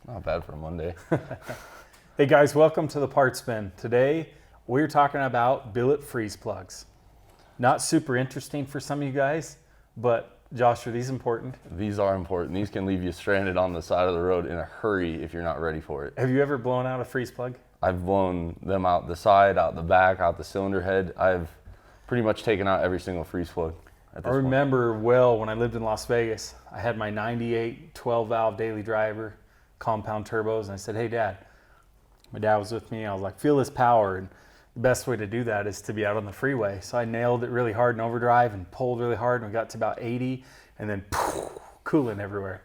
Not bad for a Monday. Hey guys, welcome to the Parts Bin. Today we're talking about billet freeze plugs. Not super interesting for some of you guys, but Josh, are these important? These are important. These can leave you stranded on the side of the road in a hurry if you're not ready for it. Have you ever blown out a freeze plug? I've blown them out the side, out the back, out the cylinder head. I've pretty much taken out every single freeze plug at this I remember well when I lived in Las Vegas, I had my 98 12 valve daily driver, compound turbos, and I said, hey Dad, my dad was with me, I was like, feel this power. And the best way to do that is to be out on the freeway. So I nailed it really hard in overdrive and pulled really hard, and we got to about 80, and then coolant everywhere.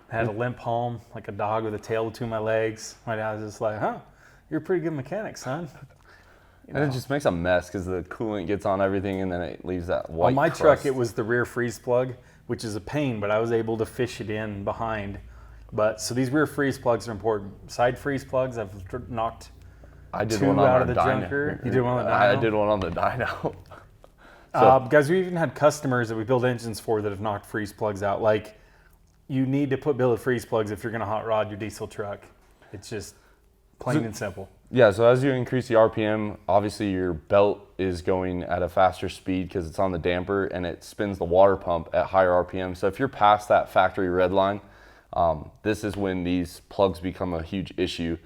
I had a limp home like a dog with a tail between my legs. My dad was just like, huh, you're a pretty good mechanic, son. And it just makes a mess because the coolant gets on everything and then it leaves that white On my crust. truck, it was the rear freeze plug, which is a pain, but I was able to fish it in behind. But so these rear freeze plugs are important. Side freeze plugs, I've knocked I did two one on out our of the dyno. junker. You did one on the dyno? I did one on the dyno. Guys, we even had customers that we build engines for that have knocked freeze plugs out. Like, you need to put billet freeze plugs if you're going to hot rod your diesel truck. It's just plain and simple. Yeah, so as you increase the RPM, obviously your belt is going at a faster speed because it's on the damper and it spins the water pump at higher RPM. So if you're past that factory red line, this is when these plugs become a huge issue.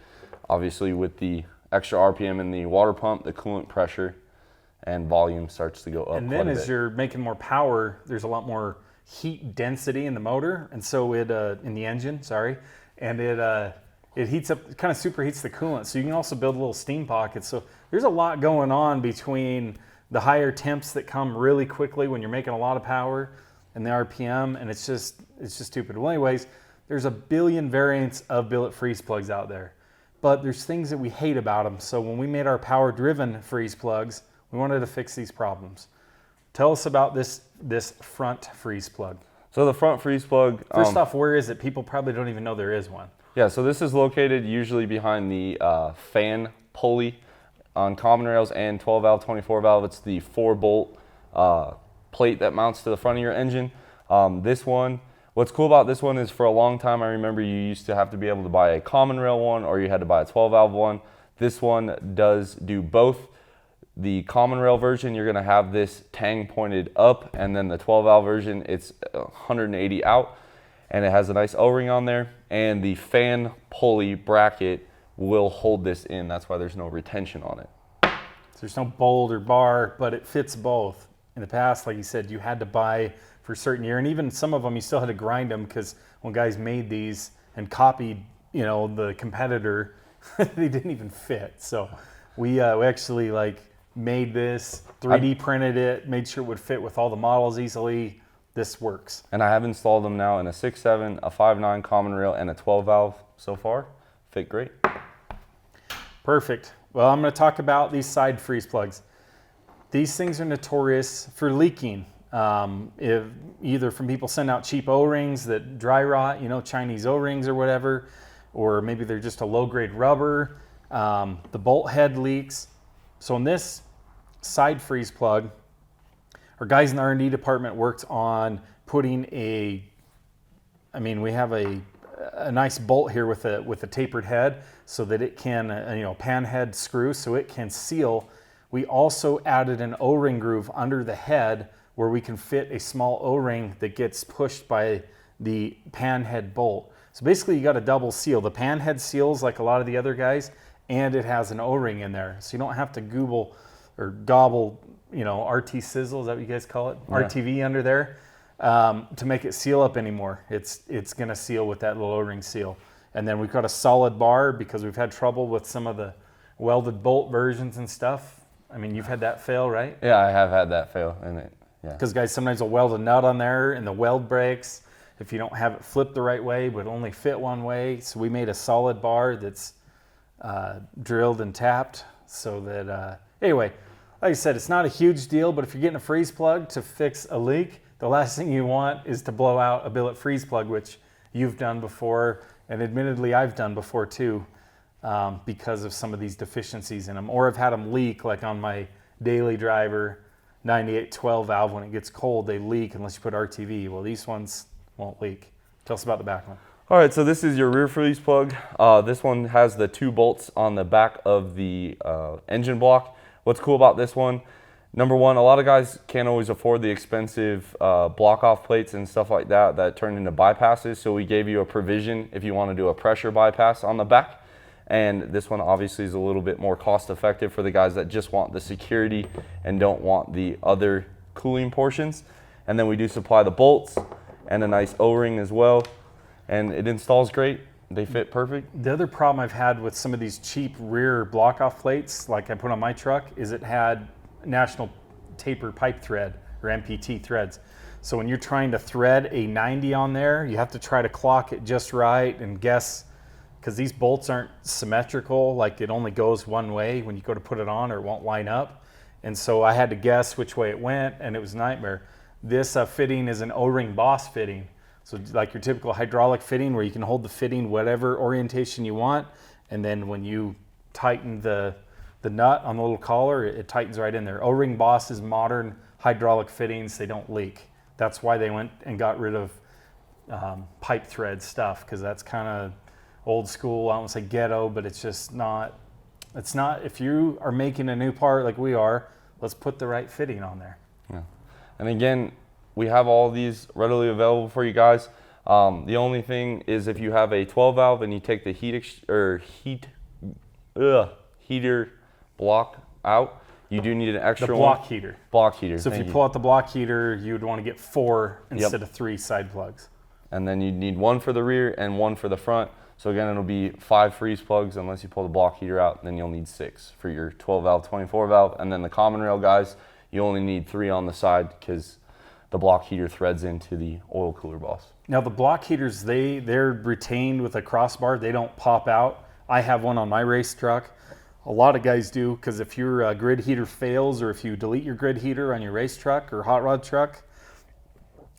Obviously with the extra RPM in the water pump, the coolant pressure and volume starts to go up. And then as you're making more power, there's a lot more heat density in the motor, and so it in the engine, and it heats up, kind of superheats the coolant. So you can also build little steam pockets. So there's a lot going on between the higher temps that come really quickly when you're making a lot of power and the RPM, and it's just stupid. Well, anyways, there's a billion variants of billet freeze plugs out there, but there's things that we hate about them. So when we made our power-driven freeze plugs, we wanted to fix these problems. Tell us about this front freeze plug. So the front freeze plug. First off, where is it? People probably don't even know there is one. Yeah, so this is located usually behind the fan pulley on common rails and 12 valve, 24 valve. It's the 4-bolt plate that mounts to the front of your engine. This one, what's cool about this one is for a long time, I remember you used to have to be able to buy a common rail one or you had to buy a 12 valve one. This one does do both. The common rail version, you're gonna have this tang pointed up, and then the 12 valve version, it's 180 out, and it has a nice O-ring on there, and the fan pulley bracket will hold this in. That's why there's no retention on it. So there's no bolt or bar, but it fits both. In the past, like you said, you had to buy for a certain year, and even some of them you still had to grind them because when guys made these and copied, the competitor, they didn't even fit. So we actually made this, 3D printed it, made sure it would fit with all the models easily. This works. And I have installed them now in a 6.7, a 5.9 common rail, and a 12 valve so far. Fit great. Perfect. Well, I'm going to talk about these side freeze plugs. These things are notorious for leaking. If either from people sending out cheap O-rings that dry rot, Chinese O-rings or whatever, or maybe they're just a low-grade rubber. The bolt head leaks. So in this side freeze plug, our guys in the R&D department worked on putting we have a nice bolt here with a tapered head so that it can, pan head screw so it can seal. We also added an O-ring groove under the head where we can fit a small O-ring that gets pushed by the pan head bolt. So basically you got a double seal. The pan head seals like a lot of the other guys, and it has an O-ring in there. So you don't have to gobble, RT sizzle, is that what you guys call it? Yeah. RTV under there to make it seal up anymore. It's gonna seal with that little O-ring seal. And then we've got a solid bar because we've had trouble with some of the welded bolt versions and stuff. I mean, you've had that fail, right? Yeah, I have had that fail in it, yeah. Because guys, sometimes they'll weld a nut on there and the weld breaks if you don't have it flipped the right way, but only fit one way. So we made a solid bar that's drilled and tapped so that, anyway, like I said, it's not a huge deal, but if you're getting a freeze plug to fix a leak, the last thing you want is to blow out a billet freeze plug, which you've done before, and admittedly I've done before too, because of some of these deficiencies in them. Or I've had them leak, like on my daily driver, 98 12 valve, when it gets cold, they leak unless you put RTV. Well, these ones won't leak. Tell us about the back one. All right, so this is your rear freeze plug. This one has the 2 bolts on the back of the engine block. What's cool about this one, number one, a lot of guys can't always afford the expensive block off plates and stuff like that that turn into bypasses. So we gave you a provision if you want to do a pressure bypass on the back. And this one obviously is a little bit more cost effective for the guys that just want the security and don't want the other cooling portions. And then we do supply the bolts and a nice O-ring as well. And it installs great. They fit perfect. The other problem I've had with some of these cheap rear block-off plates, like I put on my truck, is it had National Taper Pipe Thread, or NPT threads. So when you're trying to thread a 90 on there, you have to try to clock it just right and guess, because these bolts aren't symmetrical, like it only goes one way when you go to put it on, or it won't line up. And so I had to guess which way it went, and it was a nightmare. This fitting is an O-ring Boss fitting. So like your typical hydraulic fitting where you can hold the fitting whatever orientation you want, and then when you tighten the nut on the little collar, it tightens right in there. O-ring Boss is modern hydraulic fittings. They don't leak. That's why they went and got rid of pipe thread stuff, because that's kind of old school. I don't want to say ghetto, but it's just not, it's not, if you are making a new part like we are, let's put the right fitting on there. Yeah. And again, we have all these readily available for you guys. The only thing is if you have a 12 valve and you take the heater block out, you do need an extra block heater. Block heater. So if you pull out the block heater, you would want to get 4 instead of 3 side plugs. And then you need 1 for the rear and 1 for the front. So again, it'll be 5 freeze plugs unless you pull the block heater out. Then you'll need 6 for your 12 valve, 24 valve. And then the Common Rail guys, you only need 3 on the side because the block heater threads into the oil cooler boss. Now the block heaters, they're retained with a crossbar. They don't pop out. I have one on my race truck. A lot of guys do, because if your grid heater fails, or if you delete your grid heater on your race truck or hot rod truck,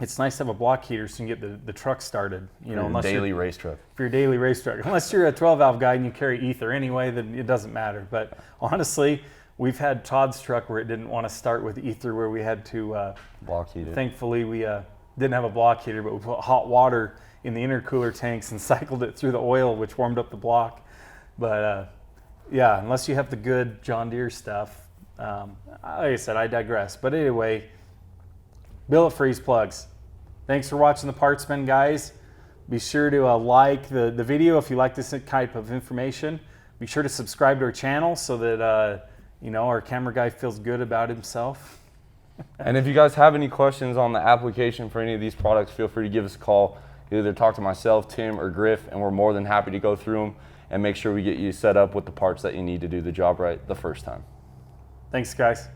it's nice to have a block heater so you can get the truck started. You know, unless daily race truck. For your daily race truck. Unless you're a 12 valve guy and you carry ether anyway, then it doesn't matter. But honestly, we've had Todd's truck where it didn't want to start with ether, where we had to block heater. Thankfully, we didn't have a block heater, but we put hot water in the intercooler tanks and cycled it through the oil, which warmed up the block. But yeah, unless you have the good John Deere stuff, like I said, I digress. But anyway, Billet freeze plugs. Thanks for watching the Partsman, guys. Be sure to like the video if you like this type of information. Be sure to subscribe to our channel so that you know, our camera guy feels good about himself. And if you guys have any questions on the application for any of these products, feel free to give us a call. Either talk to myself, Tim, or Griff, and we're more than happy to go through them and make sure we get you set up with the parts that you need to do the job right the first time. Thanks, guys.